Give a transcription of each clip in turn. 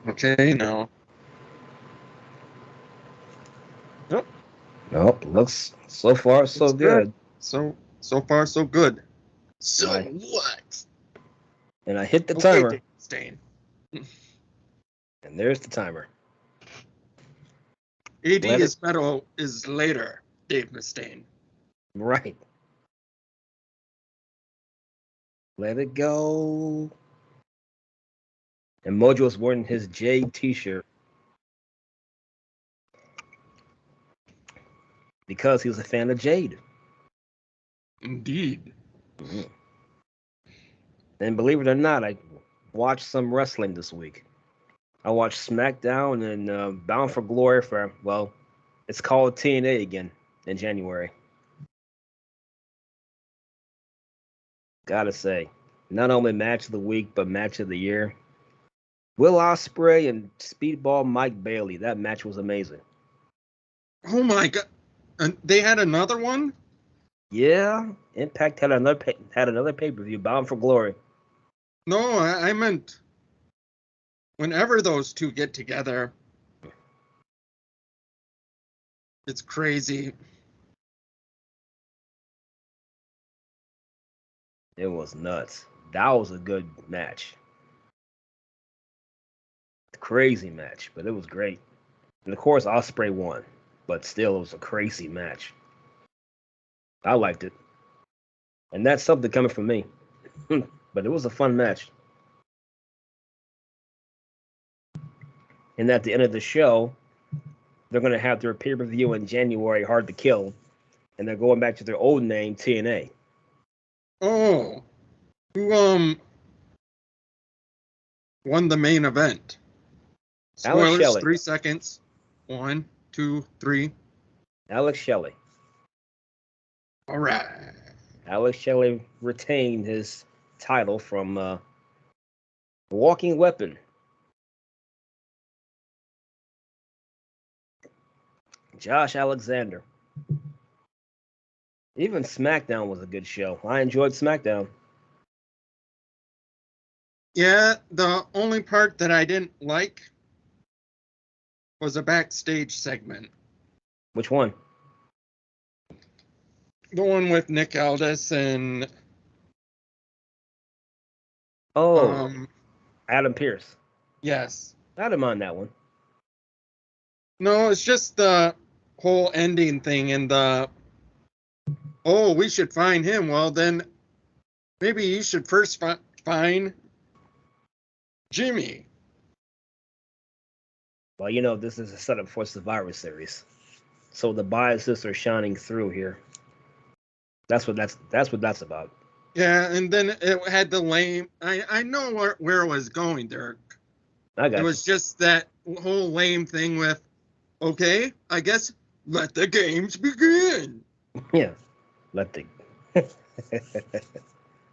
Okay, now. Nope. Looks so far so It's good. good. So far, so good. So And what? I hit the Okay, timer, Dave Mustaine. and there's the timer. AD Let it is metal is later, Dave Mustaine. right. Let it go. And Mojo's wearing his Jade T-shirt because he was a fan of Jade. Indeed. Mm-hmm. And believe it or not, I watched some wrestling this week. I watched SmackDown and Bound for Glory for, well, it's called TNA again in January. Gotta say, not only match of the week, but match of the year. Will Ospreay and Speedball Mike Bailey. That match was amazing. Oh my god. And they had another one? Yeah, Impact had another pay-per-view, Bound for Glory. No, I meant whenever those two get together, it's crazy. It was nuts. That was a good match. Crazy match, but it was great. And of course, Ospreay won, but still, it was a crazy match. I liked it, and that's something coming from me. But it was a fun match. And at the end of the show, they're going to have their pay-per-view in January, Hard to Kill, and they're going back to their old name, TNA. Oh. Who won the main event? Alex Spoilers, Shelley. 3 seconds. 1, 2, 3. Alex Shelley. All right. Alex Shelley retained his title from Walking Weapon. Josh Alexander. Even SmackDown was a good show. I enjoyed SmackDown. Yeah, the only part that I didn't like was a backstage segment. Which one? The one with Nick Aldis and Oh, Adam Pearce. yes. I didn't mind that one. No, it's just the whole ending thing and the we should find him. Well, then maybe you should first find Jimmy. Well, this is a setup for Survivor Series, so the biases are shining through here. That's what that's about. Yeah, and then it had the lame. I know where it was going, Derk. I It got you. was just that whole lame thing with, okay, I guess let the games begin. Yeah, let the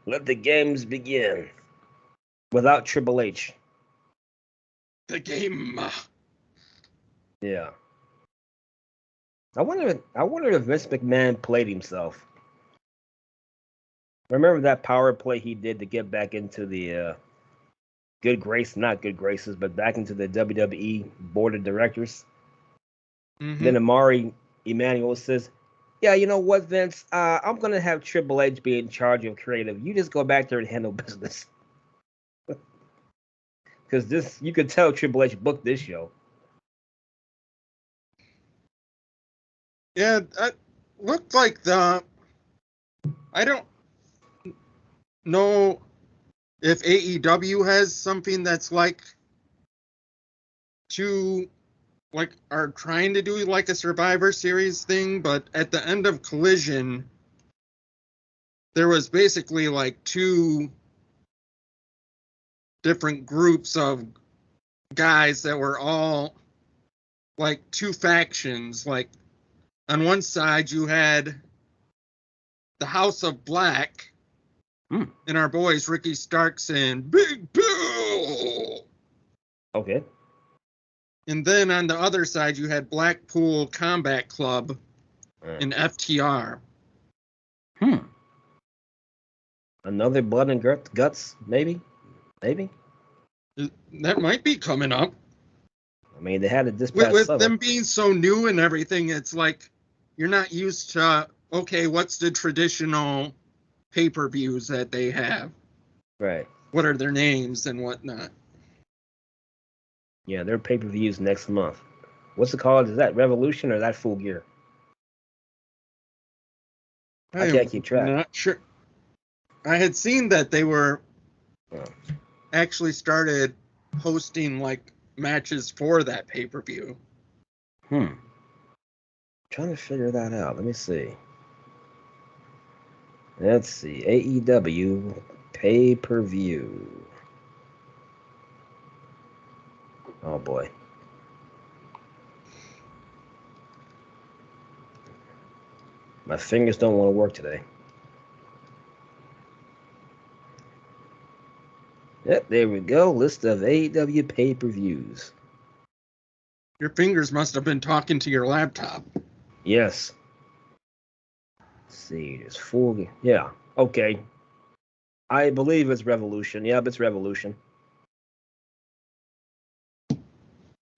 let the games begin without Triple H. The game. Yeah, I wonder if Vince McMahon played himself. Remember that power play he did to get back into the not good graces, but back into the WWE board of directors. Mm-hmm. Then Amari Emanuel says, "Yeah, you know what, Vince? I'm gonna have Triple H be in charge of creative. You just go back there and handle business." Because this, you could tell Triple H booked this show. Yeah, that looked like I don't know if AEW has something that's are trying to do like a Survivor Series thing, but at the end of Collision, there was basically like two different groups of guys that were all like two factions. Like on one side, you had the House of Black Hmm. and our boys Ricky Starks and Big Bill. Okay. And then on the other side, you had Blackpool Combat Club Uh, and FTR. hmm. Another blood and guts, maybe, maybe. That might be coming up. mean, they had it this with, past with summer. them being so new and everything, it's like you're not used to, okay, what's the traditional pay-per-views that they have? Right. What are their names and whatnot? Yeah, their pay-per-views next month. What's it called? Is that Revolution or is that Full Gear? I can't keep track. I'm not sure. I had seen that they were Oh. actually started hosting like matches for that pay-per-view. Trying to figure that out. Let me see. Let's see. AEW pay-per-view. Oh boy. My fingers don't want to work today. Yep, there we go. List of AEW pay-per-views. Your fingers must have been talking to your laptop. Yes. Let's see, there's Full. Yeah. Okay. I believe it's Revolution. Yep, it's Revolution.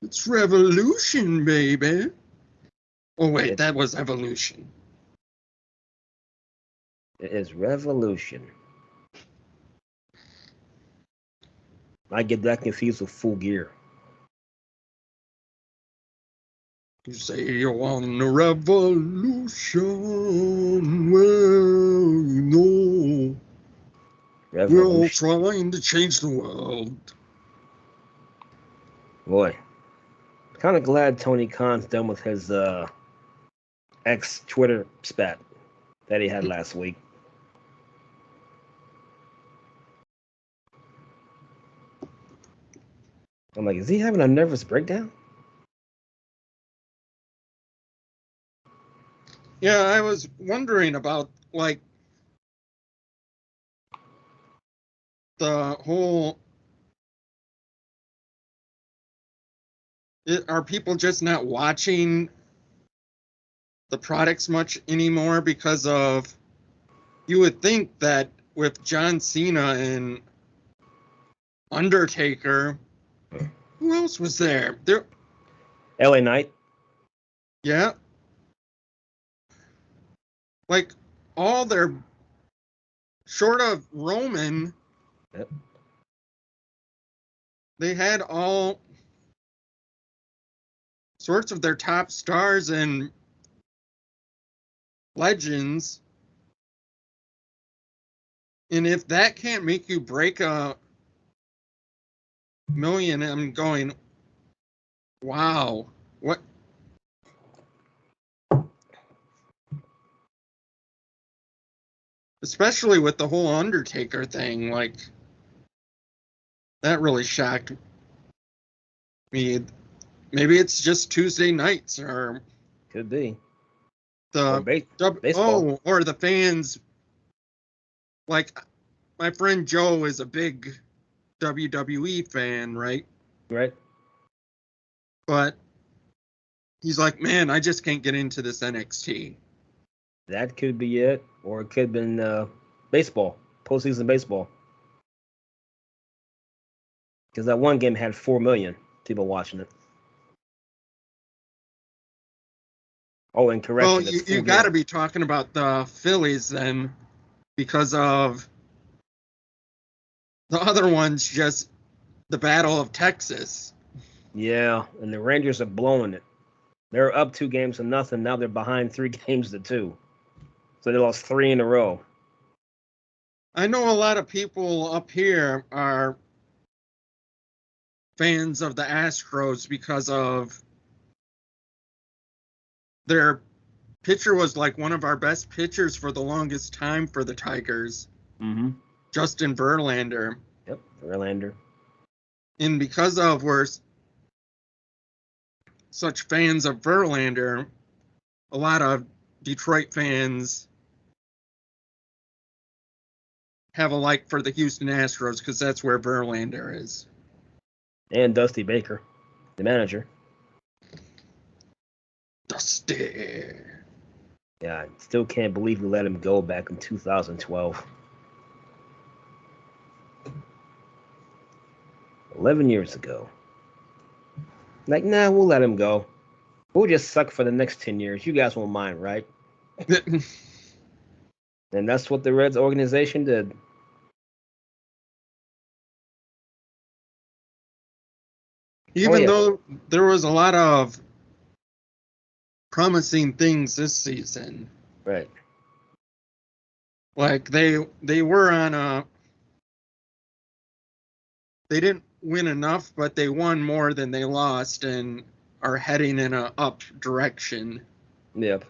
It's Revolution, baby. Oh, wait, that was Evolution. It is Revolution. I get that confused with Full Gear. You say you want a revolution, well, you know, we're all trying to change the world. Boy, kind of glad Tony Khan's done with his ex-Twitter spat that he had last week. I'm like, is he having a nervous breakdown? Yeah, I was wondering about, like, the whole... Are people just not watching the products much anymore because of... You would think that with John Cena and Undertaker, who else was there? LA Knight. Yeah. Like, all their... Short of Roman... Yep. They had all sorts of their top stars and legends. And if that can't make you break a million, I'm going, wow, what? Especially with the whole Undertaker thing, like, that really shocked me. Maybe it's just Tuesday nights, or Could be. the baseball. or the fans. Like, my friend Joe is a big WWE fan, right? Right. But he's like, man, I just can't get into this NXT. That could be it, or it could have been baseball, postseason baseball. Because that one game had 4 million people watching it. Oh, and correction. Well, you got to be talking about the Phillies then, because of the other one's just the Battle of Texas. Yeah, and the Rangers are blowing it. They're up 2-0. Now they're behind 3-2. So they lost 3 in a row. I know a lot of people up here are fans of the Astros because of their pitcher was like one of our best pitchers for the longest time for the Tigers. Mm-hmm. Justin Verlander. Yep, Verlander. And because of we're such fans of Verlander, a lot of Detroit fans have a like for the Houston Astros because that's where Verlander is. And Dusty Baker, the manager. Dusty. Yeah, I still can't believe we let him go back in 2012. 11 years ago. Like, nah, we'll let him go. We'll just suck for the next 10 years. You guys won't mind, right? And that's what the Reds organization did. Oh, Even yeah. though there was a lot of promising things this season. Right. Like they were on a they didn't win enough, but they won more than they lost and are heading in a up direction. Yep.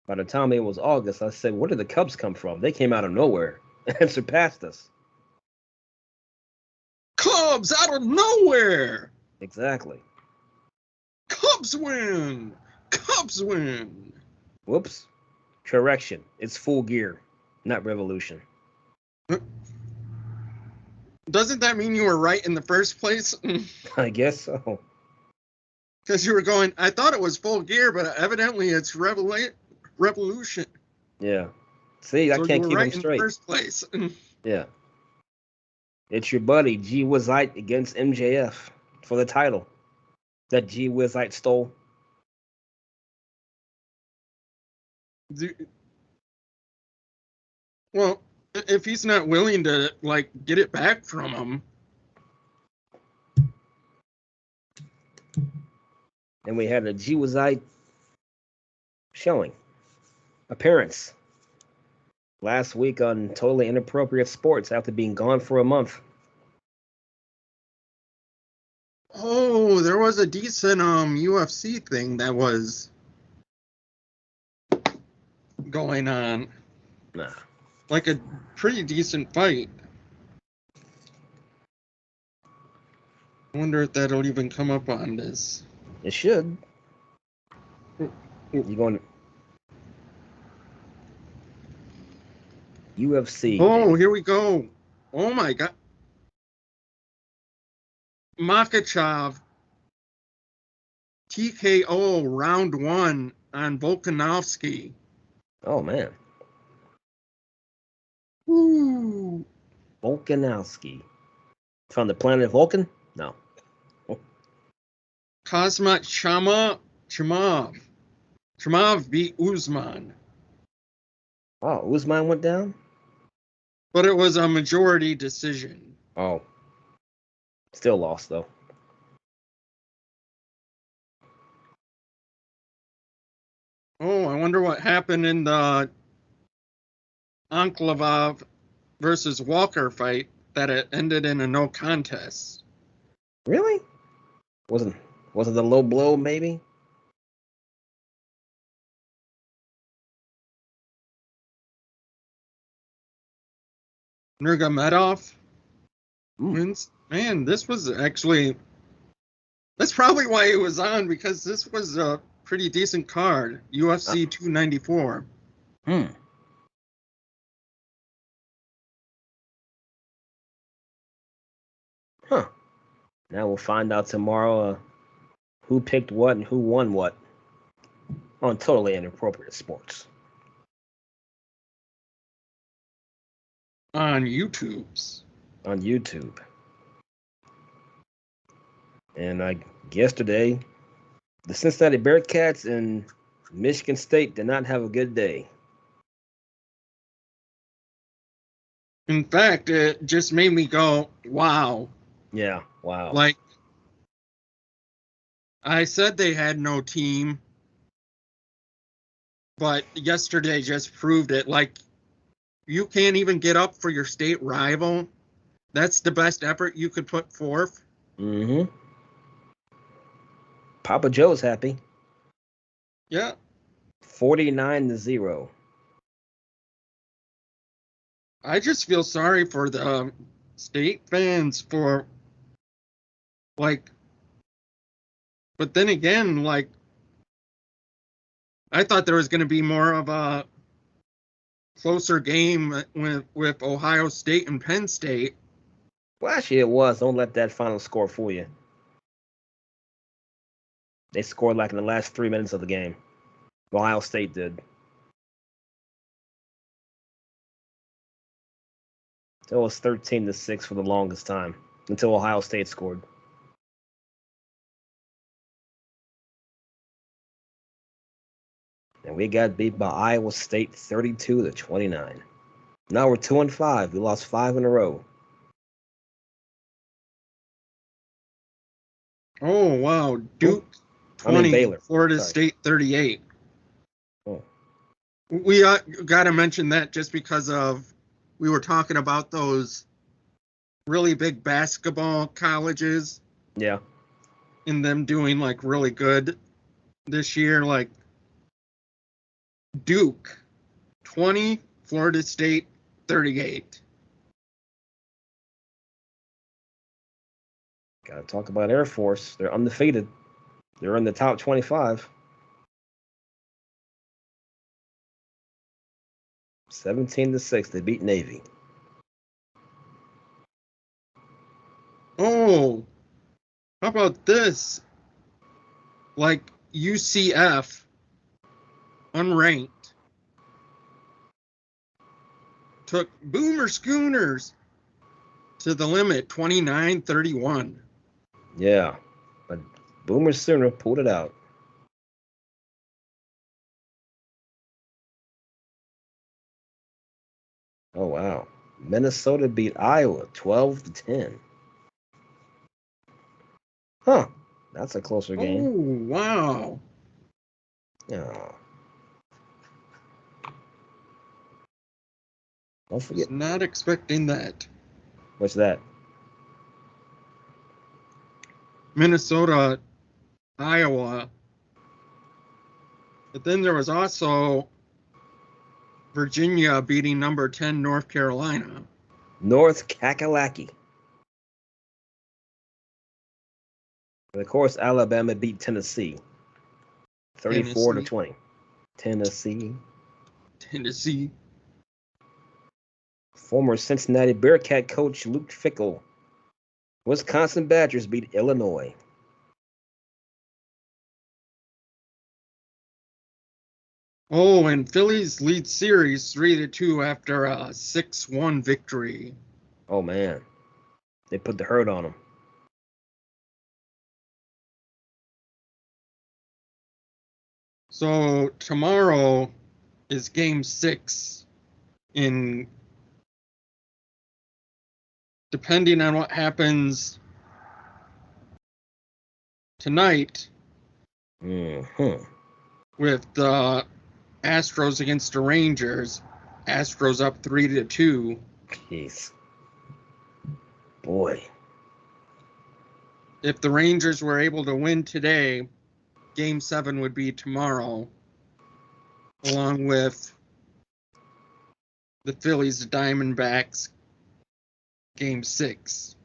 By the time it was August, I said, where did the Cubs come from? They came out of nowhere and surpassed us. Cubs out of nowhere. Exactly. Cubs win. Cubs win. Whoops. Correction. It's Full Gear, not Revolution. Doesn't that mean you were right in the first place? I guess so. Because you were going, I thought it was Full Gear, but evidently it's Revolution. Yeah. See, I So you can't were keep them right in the straight. first place. Yeah. It's your buddy, G Wizite against MJF for the title that G Wizite stole. Well, if he's not willing to like get it back from him. And we had a G Wizite showing appearance last week on Totally Inappropriate Sports after being gone for a month. Oh, there was a decent UFC thing that was going on. Nah. Like a pretty decent fight. I wonder if that'll even come up on this. It should. You going UFC? Oh, Baby. here we go. Oh my god. Makachev TKO round 1 on Volkanovski. Oh man. Woo. Volkanovski. From the planet Vulcan? No. Kazmat Chamav beat Usman. Oh, Usman went down? But it was a majority decision. Oh. Still lost though. Oh, I wonder what happened in the Anklavov versus Walker fight that it ended in a no contest. Really? Wasn't it a low blow maybe? Nurmagomedov Mm. wins. Man, this was actually that's probably why it was on because this was a pretty decent card. UFC 294. Hmm. Huh. Now we'll find out tomorrow who picked what and who won what on Totally Inappropriate Sports. On YouTube's. On YouTube. And yesterday, the Cincinnati Bearcats and Michigan State did not have a good day. In fact, it just made me go, wow. Yeah, wow. Like, I said they had no team, but yesterday just proved it. Like, you can't even get up for your state rival. That's the best effort you could put forth. Mm-hmm. Papa Joe's happy. Yeah. 49-0. I just feel sorry for the state fans for, like, but then again, like, I thought there was going to be more of a closer game with Ohio State and Penn State. Well, actually, it was. Don't let that final score fool you. They scored like in the last 3 minutes of the game. Ohio State did. It was 13-6 for the longest time until Ohio State scored. And we got beat by Iowa State 32-29. Now we're 2-5. We lost 5 in a row. Oh, wow. Duke 20, Baylor. Florida Sorry. State 38. Oh. We got to mention that just because we were talking about those really big basketball colleges. Yeah. And them doing like really good this year. Like Duke 20, Florida State 38. Got to talk about Air Force. They're undefeated. They're in the top 25. 17-6. They beat Navy. Oh, how about this? Like UCF, unranked, took Boomer Schooners to the limit, 29-31. Yeah, but Boomer Sooner pulled it out. Oh, wow. Minnesota beat Iowa 12-10. Huh. That's a closer game. Oh, wow. Oh. Don't forget. Was not expecting that. What's that? Minnesota, Iowa. But then there was also Virginia beating number 10 North Carolina. North Kakalaki. And of course, Alabama beat Tennessee 34-20. Tennessee. Former Cincinnati Bearcat coach Luke Fickell. Wisconsin Badgers beat Illinois. Oh, and Phillies lead series 3-2 after a 6-1 victory. Oh, man. They put the hurt on them. So tomorrow is game 6 in, depending on what happens tonight with the Astros against the Rangers. Astros up 3-2. Jeez. Boy. If the Rangers were able to win today, game 7 would be tomorrow, along with the Phillies, the Diamondbacks, game 6.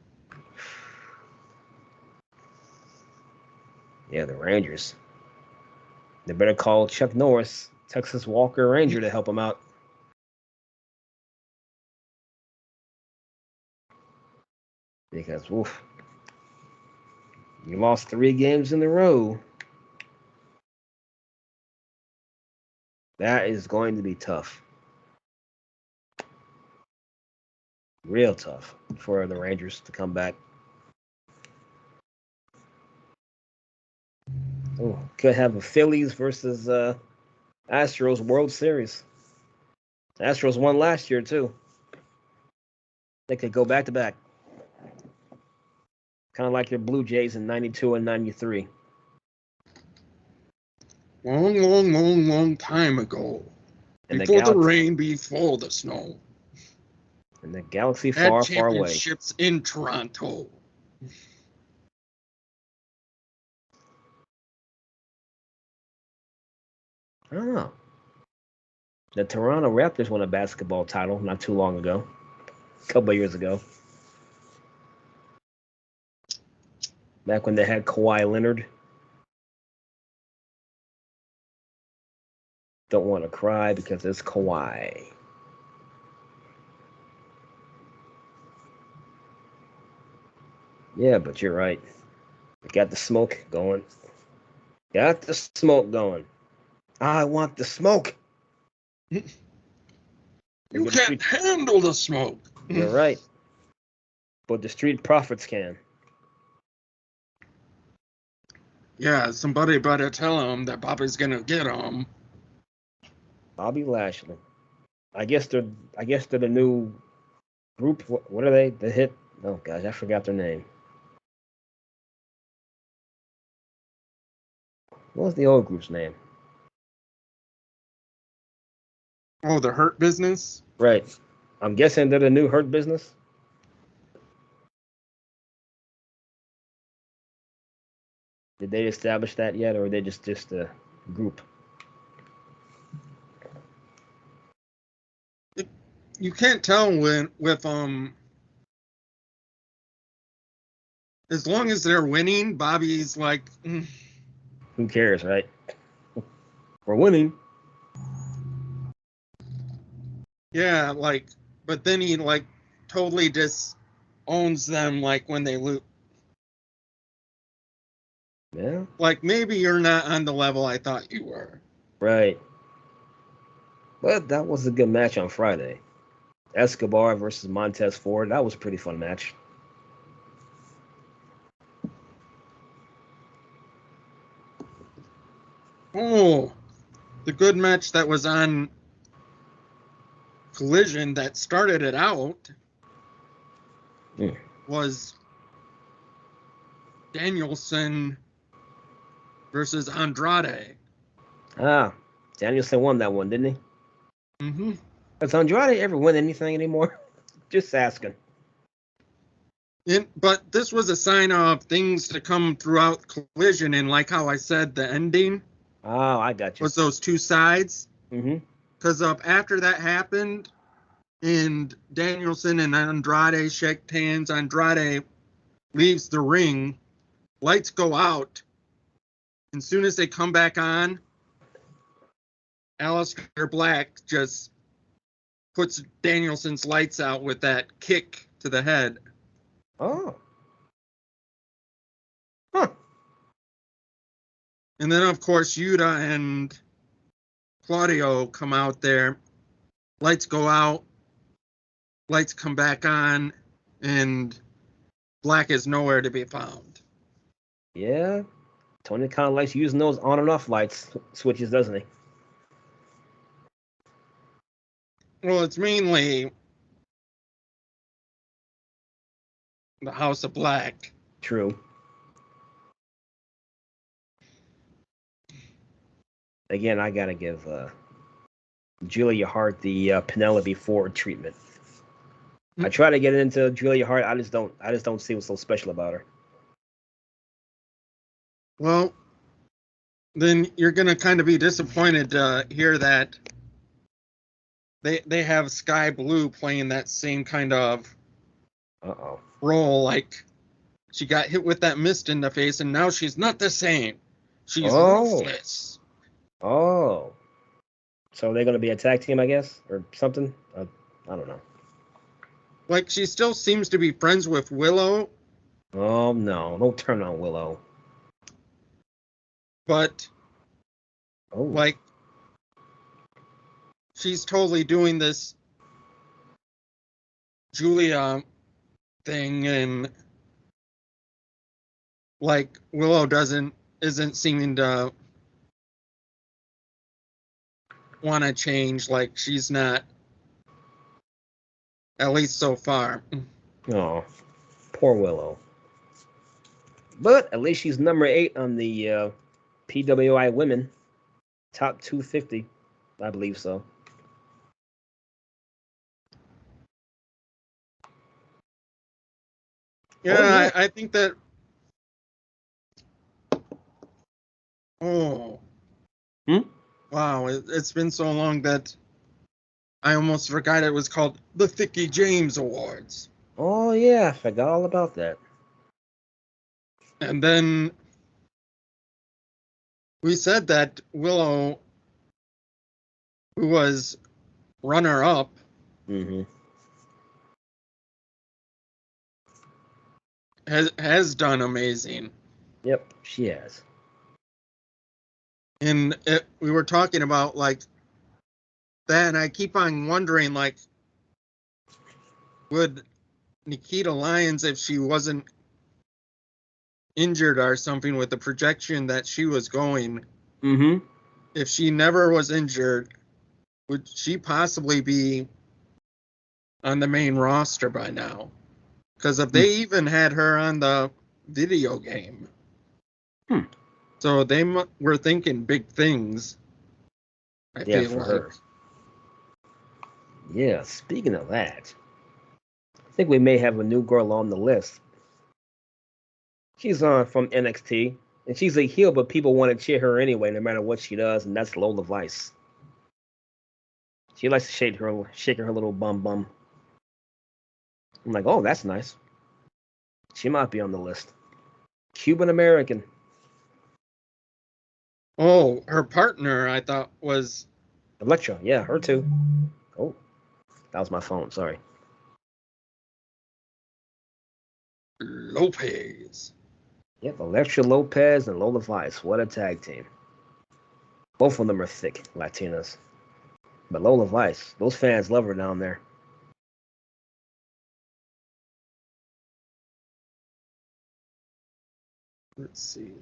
Yeah, the Rangers. They better call Chuck Norris, Texas Walker Ranger, to help them out. Because, oof, you lost 3 games in a row. That is going to be tough. Real tough for the Rangers to come back. Oh, could have a Phillies versus Astros World Series. The Astros won last year, too. They could go back to back. Kind of like your Blue Jays in 92 and 93. Long time ago. And before the rain, before the snow. In the galaxy far, far away. Championships in Toronto. I don't know. The Toronto Raptors won a basketball title not too long ago. A couple of years ago. Back when they had Kawhi Leonard. Don't want to cry because it's Kawhi. Yeah, but you're right. Got the smoke going. Got the smoke going. I want the smoke. You can't handle the smoke. You're right. But the street profits can. Yeah, somebody better tell him that Bobby's going to get him. Bobby Lashley. I guess they're the new group. What are they? The hit? Oh gosh, I forgot their name. What was the old group's name? Oh, the Hurt Business? Right. I'm guessing they're the new Hurt Business. Did they establish that yet, or are they just a group? You can't tell with as long as they're winning, Bobby's like, Who cares, right? We're winning. yeah, like, but then he like totally disowns them like when they lose. Yeah. Like maybe you're not on the level I thought you were. Right. But that was a good match on Friday. Escobar versus Montez Ford. That was a pretty fun match. Oh, the good match that was on Collision that started it out was Danielson versus Andrade. Danielson won that one, didn't he? Mm-hmm. Does Andrade ever win anything anymore? Just asking. But this was a sign of things to come throughout Collision, and like how I said, the ending Oh, I got you. was those two sides. Mm-hmm. Because after that happened, and Danielson and Andrade shake hands, Andrade leaves the ring, lights go out, and as soon as they come back on, Aleister Black just puts Danielson's lights out with that kick to the head. Oh. Huh. And then, of course, Yuta and Claudio come out there. Lights go out. Lights come back on. And Black is nowhere to be found. Yeah. Tony kind of likes using those on and off lights switches, doesn't he? Well, it's mainly the House of Black. True. Again, I gotta give Julia Hart the Penelope Ford treatment. I try to get into Julia Hart. I just don't see what's so special about her. Well, then you're going to kind of be disappointed to hear that they have Sky Blue playing that same kind of role. Like she got hit with that mist in the face, and now she's not the same. She's ruthless. Oh. So they're going to be a tag team, I guess, or something? I don't know. Like she still seems to be friends with Willow. Oh, no. Don't turn on Willow. But, like, she's totally doing this Julia thing, and like Willow isn't seeming to want to change. Like she's not, at least so far. Oh, poor Willow. But at least she's number 8 on the PWI Women Top 250. I believe so. Yeah, I think that. Oh. Wow, it's been so long that I almost forgot it was called the Thicky James Awards. Oh, yeah, I forgot all about that. And then we said that Willow, who was runner-up, has done amazing. Yep, she has. And we were talking about like that, and I keep on wondering, like, would Nikita Lyons, if she wasn't injured or something with the projection that she was going, if she never was injured, would she possibly be on the main roster by now? Because if they even had her on the video game, so they were thinking big things. I feel for like. her. Yeah, speaking of that, I think we may have a new girl on the list. She's on from NXT, and she's a heel, but people want to cheer her anyway, no matter what she does, and that's Lola Vice. She likes to shaking her little bum. I'm like, oh, that's nice. She might be on the list. Cuban American. Oh, her partner, I thought, was Electra. Yeah, her too. Oh, that was my phone. Sorry. Lopez. Yep, Electra Lopez and Lola Vice. What a tag team. Both of them are thick Latinas. But Lola Vice, those fans love her down there. Let's see.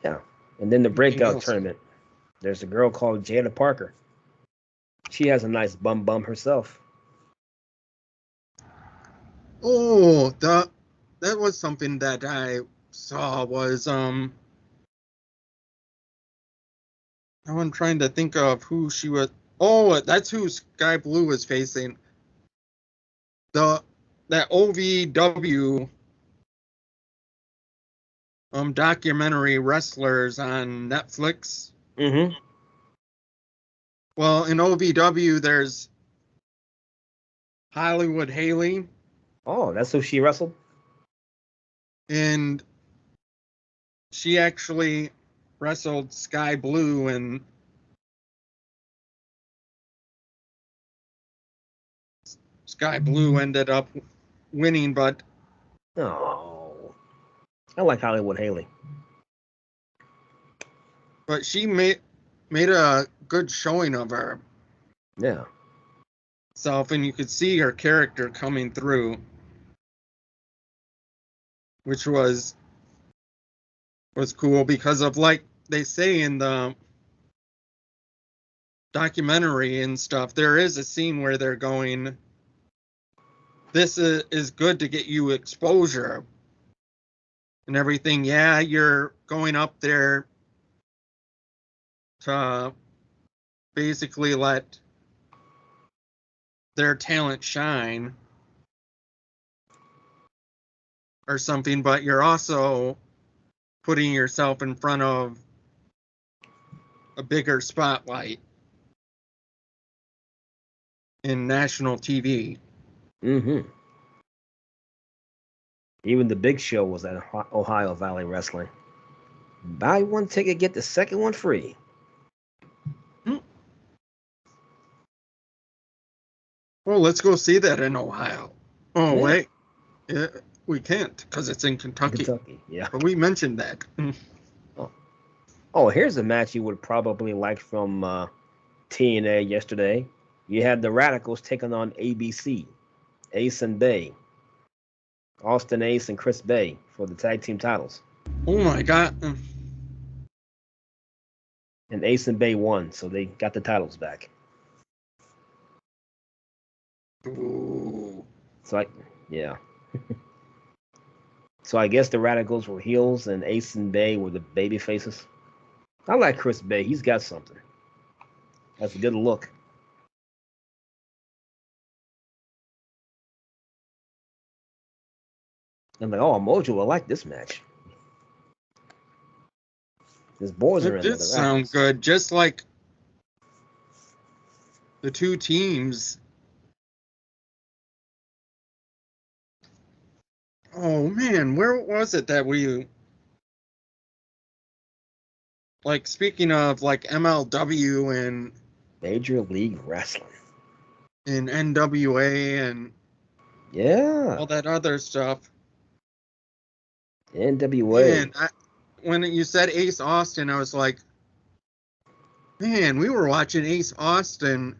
Yeah. And then the breakout tournament. There's a girl called Jada Parker. She has a nice bum herself. Oh, that was something that I saw was now I'm trying to think of who she was. Oh, that's who Sky Blue was facing. That OVW documentary wrestlers on Netflix. Mm-hmm. Well, in OVW there's Hollywood Haley. Oh, that's who she wrestled? And she actually wrestled Sky Blue, and Sky Blue ended up winning, but Oh. I like Hollywood Haley. But she made a good showing of her. Yeah. Self, and you could see her character coming through, which was cool because of, like they say in the documentary and stuff, there is a scene where they're going, this is good to get you exposure and everything. Yeah, you're going up there to basically let their talent shine or something, but you're also putting yourself in front of a bigger spotlight in national TV. Mm-hmm. Even the big show was at Ohio Valley Wrestling. Buy one ticket, get the second one free. Well, let's go see that in Ohio. Oh, Yeah. wait. Yeah, we can't because it's in Kentucky. Kentucky, yeah. But we mentioned that. Oh, here's a match you would probably like from TNA yesterday. You had the Radicals taking on ABC, Ace and Bay. Austin Ace and Chris Bay for the tag team titles. Oh, my God. And Ace and Bay won, so they got the titles back. Ooh. So so I guess the Radicals were heels and Ace and Bay were the baby faces. I like Chris Bay. He's got something. That's a good look. I'm like, oh, Mojo will like this match. His boys are It in there. did sound good, just like the two teams. Oh, man, where was it that we... Like, speaking of, like, MLW and... Major League Wrestling. And NWA and... Yeah. All that other stuff. NWA. Man, when you said Ace Austin, I was like, man, we were watching Ace Austin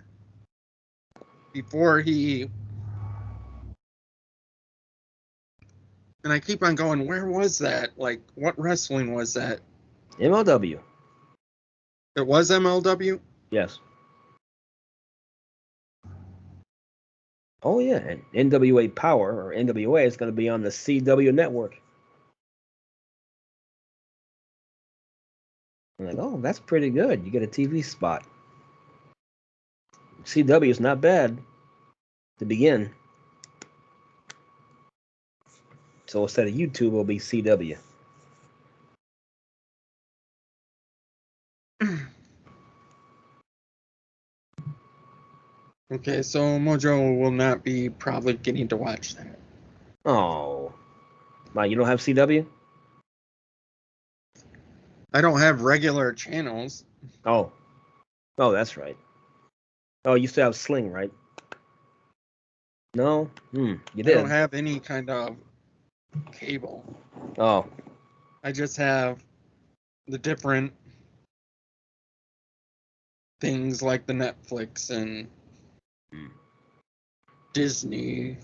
before he... And I keep on going, where was that? Like, what wrestling was that? MLW. It was MLW? Yes. Oh yeah, and NWA Power or NWA is going to be on the CW network. I'm like, oh, that's pretty good. You get a TV spot. CW is not bad to begin. So instead of YouTube, it'll be CW. Okay, so Mojo will not be probably getting to watch that. Oh, wow, you don't have CW? I don't have regular channels. Oh, that's right. Oh, you still have Sling, right? No, you I did. don't have any kind of cable. Oh, I just have the different things like the Netflix and Disney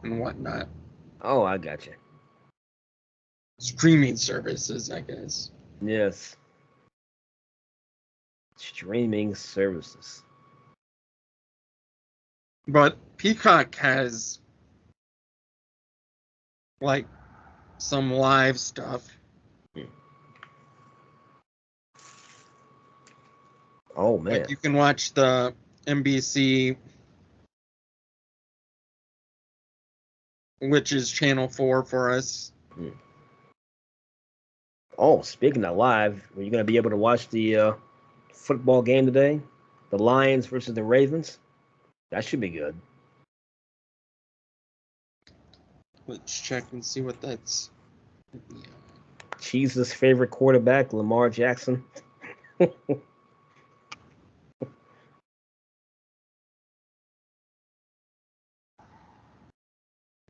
and whatnot. oh, I got you. Streaming services, I guess. Yes, streaming services. But Peacock has like some live stuff. Oh man, Like you can watch the NBC, which is channel 4 for us. Oh, speaking of live, are you going to be able to watch the football game today? The Lions versus the Ravens? That should be good. Let's check and see what that's. Cheese's favorite quarterback, Lamar Jackson.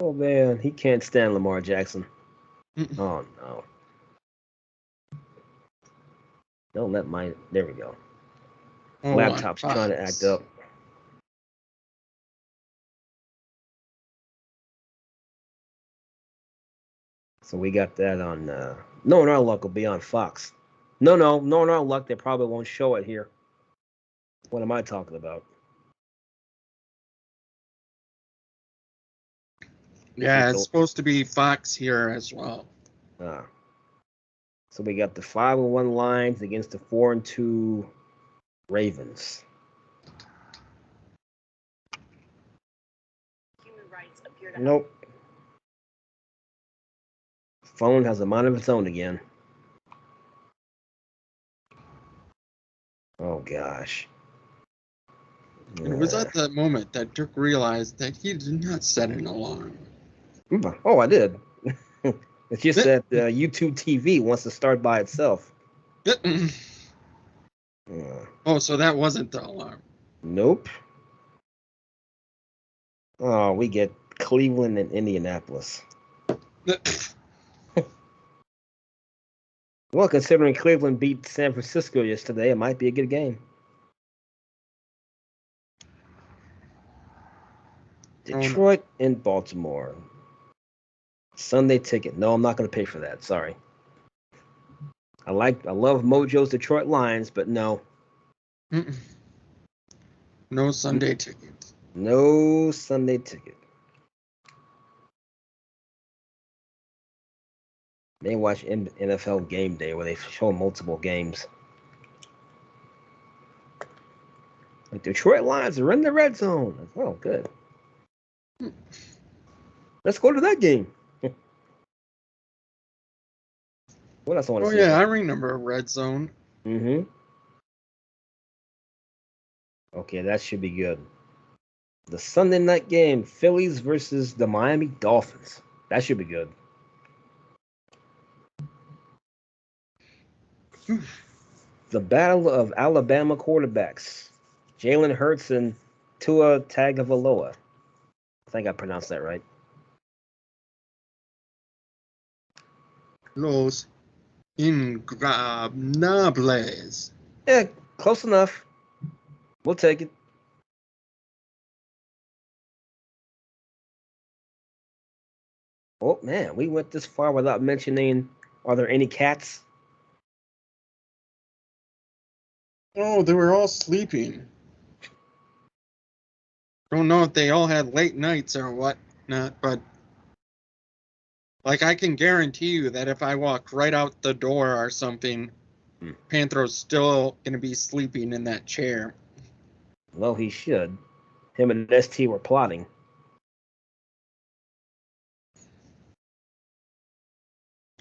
Oh man, he can't stand Lamar Jackson. Oh no. Don't let my. There we go. Oh, Laptop's trying to act up. So we got that on. No, in our luck will be on Fox. No, in our luck they probably won't show it here. What am I talking about? Yeah, it's supposed to be Fox here as well. So we got the 5-1 Lions against the 4-2 Ravens. Nope. Phone has a mind of its own again. Oh gosh. It was at that moment that Dirk realized that he did not set an alarm. Oh, I did. It's just that YouTube TV wants to start by itself. Oh, so that wasn't the alarm. Nope. Oh, we get Cleveland and Indianapolis. Well, considering Cleveland beat San Francisco yesterday, it might be a good game. Detroit and Baltimore. Sunday ticket. No, I'm not going to pay for that. Sorry. I love Mojo's Detroit Lions, but no. No Sunday ticket. No Sunday ticket. They watch NFL Game Day where they show multiple games. The Detroit Lions are in the red zone. Oh, good. Let's go to that game. What else I want to see? Oh yeah, I remember Red Zone. Mm-hmm. Okay, that should be good. The Sunday night game, Phillies versus the Miami Dolphins. That should be good. The battle of Alabama quarterbacks. Jalen Hurts and Tua Tagovailoa. I think I pronounced that right. Los Ingobernables. Yeah, close enough. We'll take it. Oh man, we went this far without mentioning. Are there any cats? Oh, they were all sleeping. Don't know if they all had late nights or whatnot, but like I can guarantee you that if I walk right out the door or something, Hmm. Panthro's still gonna be sleeping in that chair. Well, he should. Him and ST were plotting.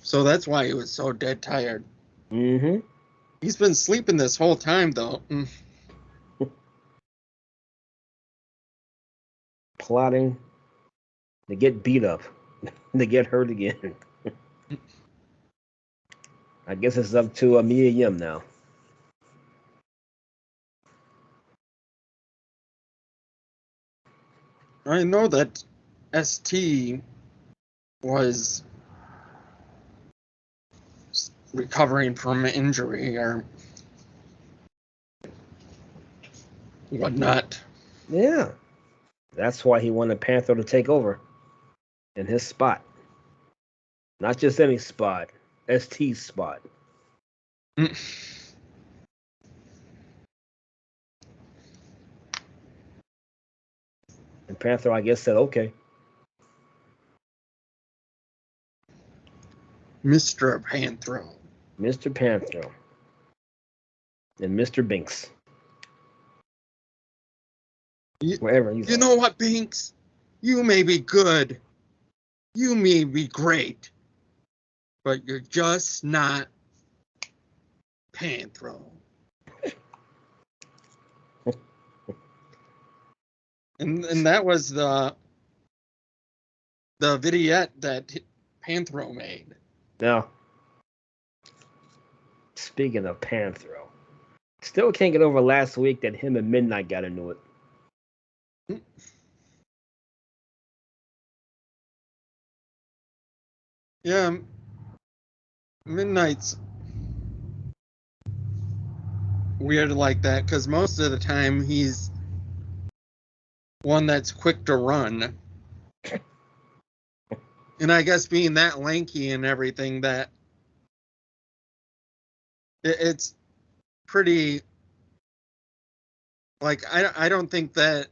So that's why he was so dead tired. Mm-hmm. He's been sleeping this whole time though. Plotting to get beat up, to get hurt again. I guess it's up to Mia Yim now. I know that ST was recovering from an injury or whatnot. Yeah. That's why he wanted Panther to take over in his spot. Not just any spot, ST's spot. Mm. And Panther, I guess, said, okay. Mr. Panthro. Mr. Panther and Mr. Binks. Wherever he's You at. know what, Binks? You may be good. You may be great. But you're just not Panthro. And that was the vignette that Panthro made. Now, speaking of Panthro, still can't get over last week that him and Midnight got into it. Yeah, Midnight's weird like that because most of the time he's one that's quick to run. And I guess being that lanky and everything, that it's pretty. Like I don't think that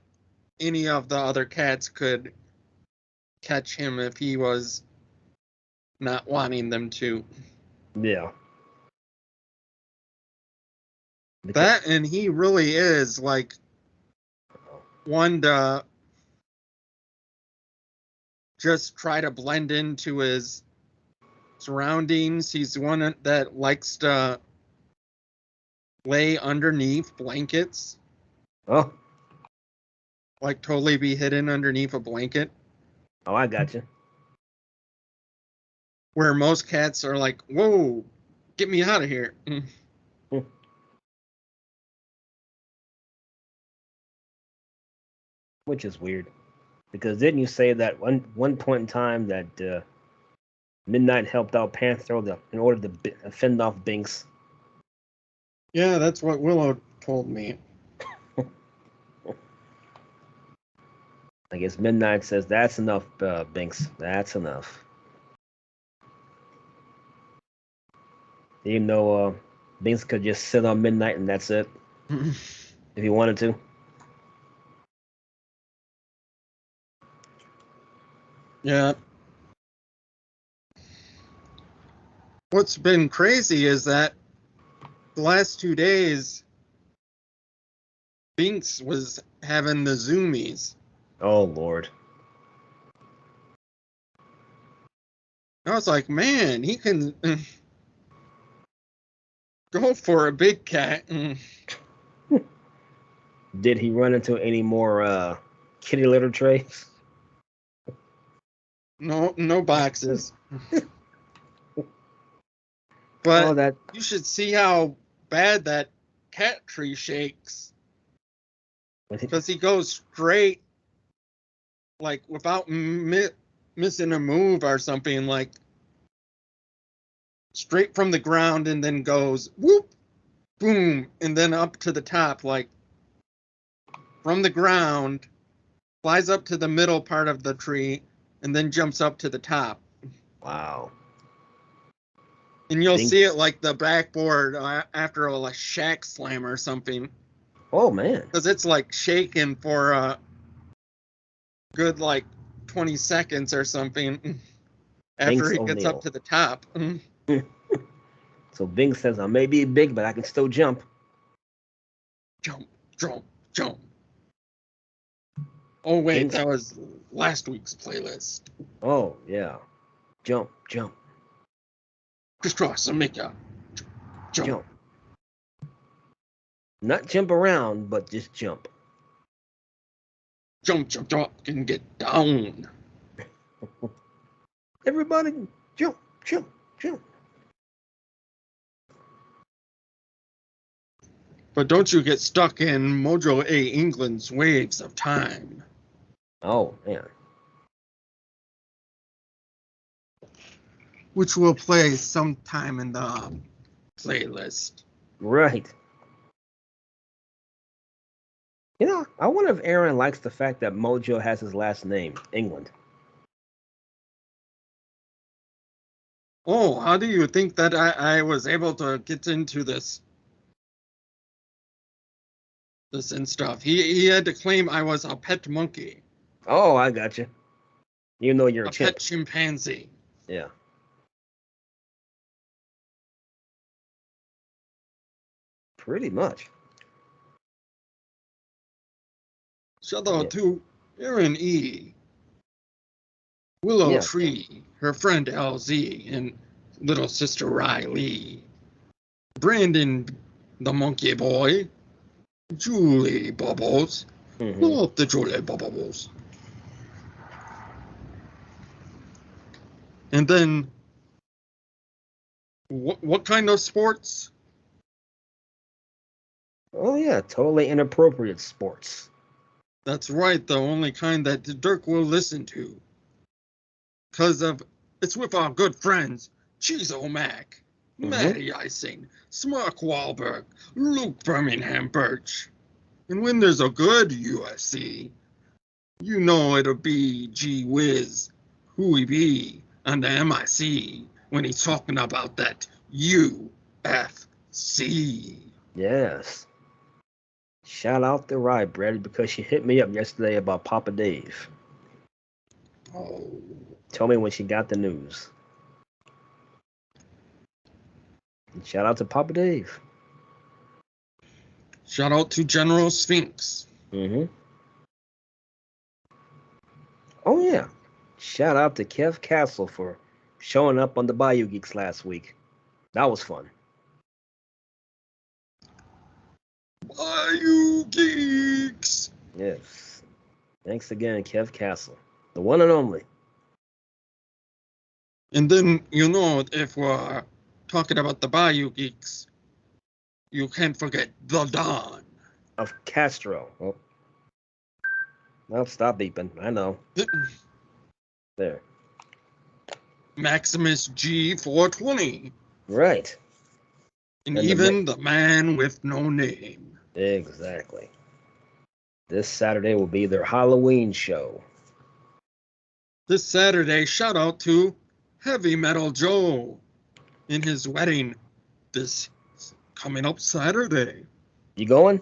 any of the other cats could catch him if he was not wanting them to. Yeah. That and he really is like one to just try to blend into his surroundings. He's one that likes to lay underneath blankets, Oh, like totally be hidden underneath a blanket, oh, I got you. where most cats are like, "Whoa, get me out of here." Which is weird, because didn't you say that one point in time that Midnight helped out Panther in order to fend off Binks? Yeah, that's what Willow told me. I guess Midnight says that's enough, Binks. That's enough. Even though Binks could just sit on Midnight and that's it if he wanted to. Yeah. What's been crazy is that the last 2 days, Binks was having the zoomies. Oh Lord. I was like, man, he can go for a big cat. Did he run into any more kitty litter trays? No boxes. Oh, But that. you should see how bad that cat tree shakes. Because he goes straight, like without missing a move or something, like straight from the ground and then goes whoop, boom, and then up to the top, like from the ground, flies up to the middle part of the tree, and then jumps up to the top. Wow. And you'll Bing. see it like the backboard after a like shack slam or something. Oh man. Because it's like shaking for a good like 20 seconds or something after Binks he gets up O'Neill. to the top. So Bing says, I may be big, but I can still jump. Jump, jump, jump. Oh, wait, Binks. that was last week's playlist. Oh, yeah. Jump, jump, Crisscross and make ya jump. jump. Not jump around, but just jump. Jump, jump, jump, and get down. Everybody, jump, jump, jump. But don't you get stuck in Mojo A. England's Waves of Time. Oh, man. Which will play sometime in the playlist. Right. You know, I wonder if Aaron likes the fact that Mojo has his last name, England. Oh, how do you think that I was able to get into this and stuff? He had to claim I was a pet monkey. Oh, I got you. You know you're a chimp. Pet chimpanzee. Yeah. Pretty much. Shout out Yeah. to Aaron E. Willow Yeah. Tree, her friend LZ, and little sister Riley. Brandon, the monkey boy. Julie Bubbles. Mm-hmm. Love the Julie Bubbles. And then, what kind of sports? Oh, yeah. Totally inappropriate sports. That's right, the only kind that Dirk will listen to. Because of it's with our good friends, Cheese O'Mac, Matty Icing, Smark Wahlberg, Luke Birmingham Birch. And when there's a good UFC, you know it'll be Gee Whiz, who he be on the MIC when he's talking about that UFC. Yes. Shout out to Rye Bread because she hit me up yesterday about Papa Dave. Oh. Tell me when she got the news. And shout out to Papa Dave. Shout out to General Sphinx. Mm-hmm. Oh, yeah. Shout out to Kev Castle for showing up on the Bayou Geeks last week. That was fun. Bayou Geeks. Yes. Thanks again, Kev Castle. The one and only. And then, you know, if we're talking about the Bayou Geeks, you can't forget the Don. Of Castro. Oh. Well, stop beeping. I know. There. Maximus G420. Right. And even the man with no name. Exactly. This Saturday will be their Halloween show. This Saturday, shout out to Heavy Metal Joe in his wedding this coming up Saturday. You going?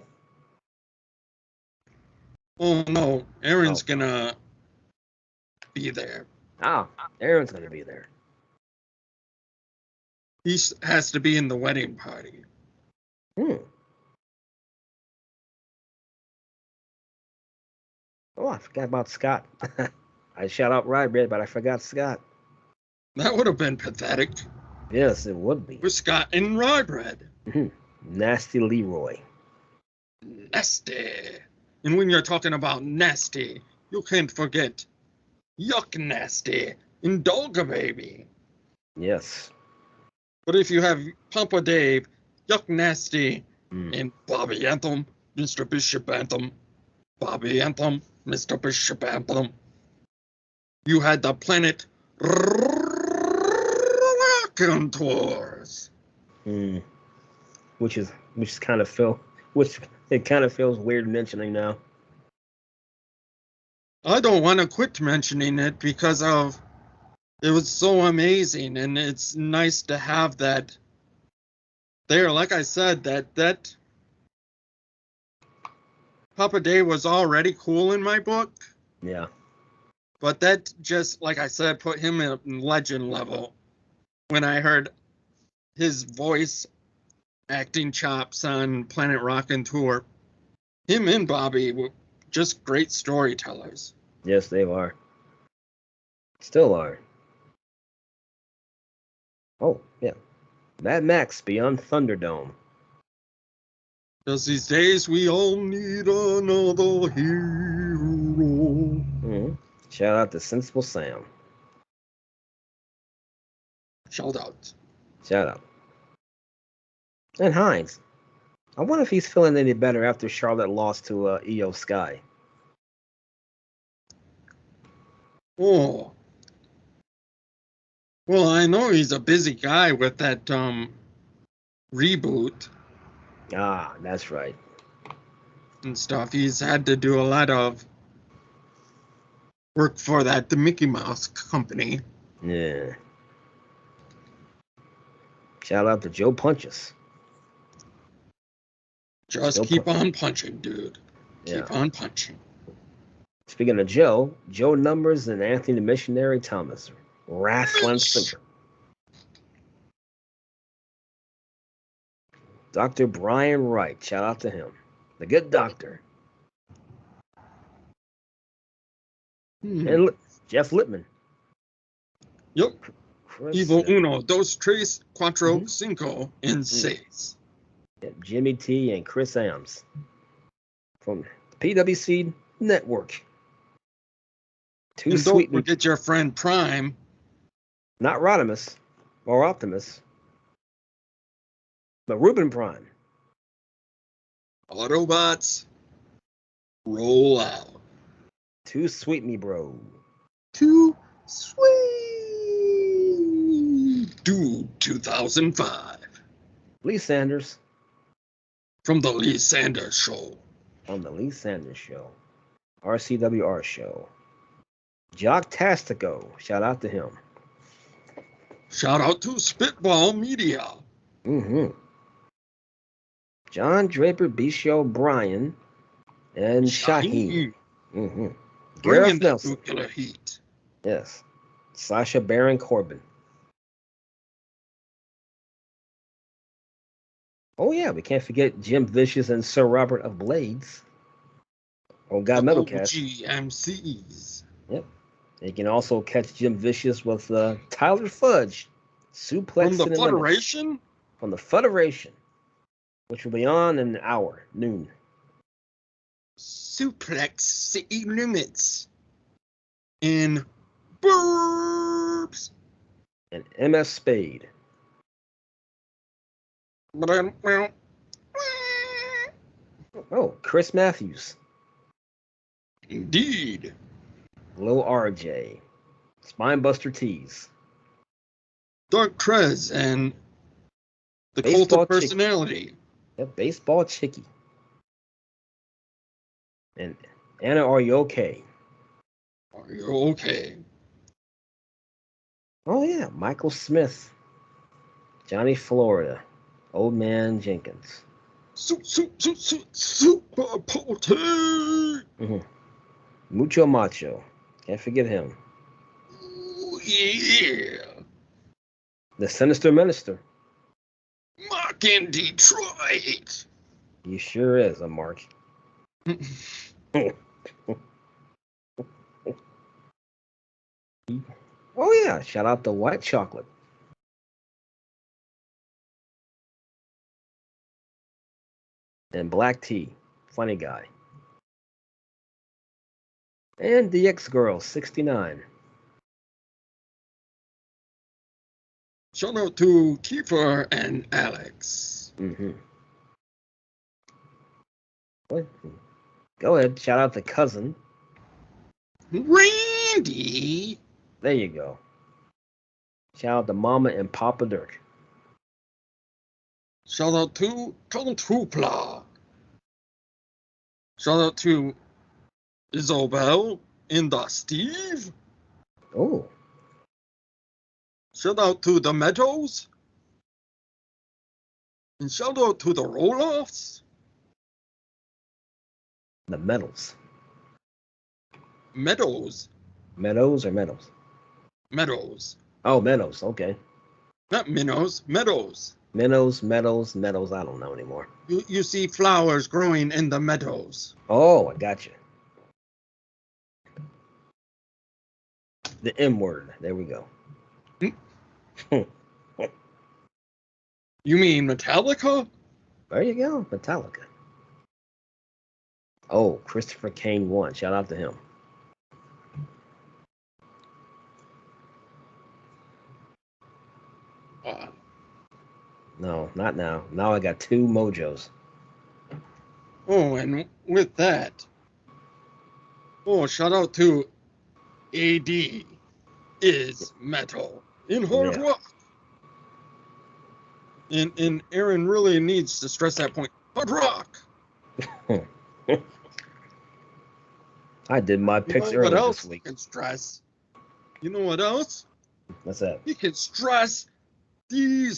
Oh no, Aaron's gonna be there. Ah, Aaron's gonna be there. He has to be in the wedding party. Oh, I forgot about Scott. I shout out Rybread, but I forgot Scott. That would have been pathetic. Yes, it would be. With Scott and Rybread. Nasty Leroy. Nasty. And when you're talking about nasty, you can't forget Yuck Nasty and Dolga Baby. Yes. But if you have Papa Dave, Yuck Nasty, and Bobby Anthem, Mr. Bishop Anthem, Bobby Anthem, Mr. Bishop Anthem, you had the Planet Raconteurs. Which kind of feels weird mentioning now. I don't want to quit mentioning it because of It was so amazing, and it's nice to have that there. Like I said, that Papa Day was already cool in my book, Yeah. but that just, like I said, put him at legend level when I heard his voice acting chops on Planet Rockin' Tour. Him and Bobby were just great storytellers. Yes, they are. Still are. Oh, yeah. Mad Max Beyond Thunderdome. Because these days we all need another hero. Mm-hmm. Shout out to Sensible Sam. Shout out. Shout out. And Hines. I wonder if he's feeling any better after Charlotte lost to Io Sky. Oh. Well, I know he's a busy guy with that reboot Ah, that's right. and stuff. He's had to do a lot of work for the Mickey Mouse company. Yeah. Shout out to Joe Punches. Just keep on punching, dude. Yeah. Keep on punching. Speaking of Joe Numbers and Anthony the Missionary Thomas. Wrestling Center. Dr. Brian Wright. Shout out to him. The good doctor. And Jeff Lippman. Yep. Chris, Evo uno, dos, tres, cuatro, cinco, and seis. Jimmy T and Chris Ams from the PWC Network. And don't forget your friend Prime. Not Rodimus or Optimus, but Ruben Prime. Autobots, roll out. Too sweet me, bro. Too sweet. Dude, 2005. Lee Sanders. From the Lee Sanders Show. On the Lee Sanders Show. RCWR Show. Jock Tastico. Shout out to him. Shout out to Spitball Media. Mm-hmm. John Draper, Bisho Bryan, and Shaheen. Mm-hmm. Gareth Nelson. Nuclear heat. Yes. Sasha Baron Corbin. Oh, yeah, we can't forget Jim Vicious and Sir Robert of Blades. On God Metalcast. GMCs. Yep. You can also catch Jim Vicious with Tyler Fudge. Suplex From the Federation? From the Federation. Which will be on in an hour, noon. Suplex City Limits. In Burbs. And MS Spade. Oh, Chris Matthews. Indeed. Lil RJ. Spinebuster Tees. Dark Trez and the Cult of Personality. Yep, Baseball Chickie. And Anna, are you okay? Are you okay? Oh, yeah, Michael Smith. Johnny Florida. Old Man Jenkins. Super potent. Mm-hmm. Mucho Macho. Can't forget him. Ooh, yeah. The Sinister Minister. Mark in Detroit. He sure is a Mark. Oh, yeah. Shout out to White Chocolate. And Black Tea. Funny guy. And DX Girl, 69. Shout out to Kiefer and Alex. Mm-hmm. Go ahead. Shout out to Cousin. Randy. There you go. Shout out to Mama and Papa Dirk. Shout out to Count Hoopla. Shout out to Isobel and the Steve. Oh. Shout out to the Meadows. And shout out to the Roloffs. The Metals. Meadows. Meadows or Metals? Meadows. Oh, Meadows. Okay. Not minnows. Meadows. Minnows, Meadows. I don't know anymore. You see flowers growing in the meadows. Oh, I got you. The M word. There we go. You mean Metallica? There you go. Metallica. Oh, Christopher Kane 1. Shout out to him. No, not now. Now I got 2 mojos. Oh, and with that, shout out to AD is metal in hard rock. And Aaron really needs to stress that point. Hard rock. I did my picks earlier this week. Can stress? You know what else? What's that? You can stress these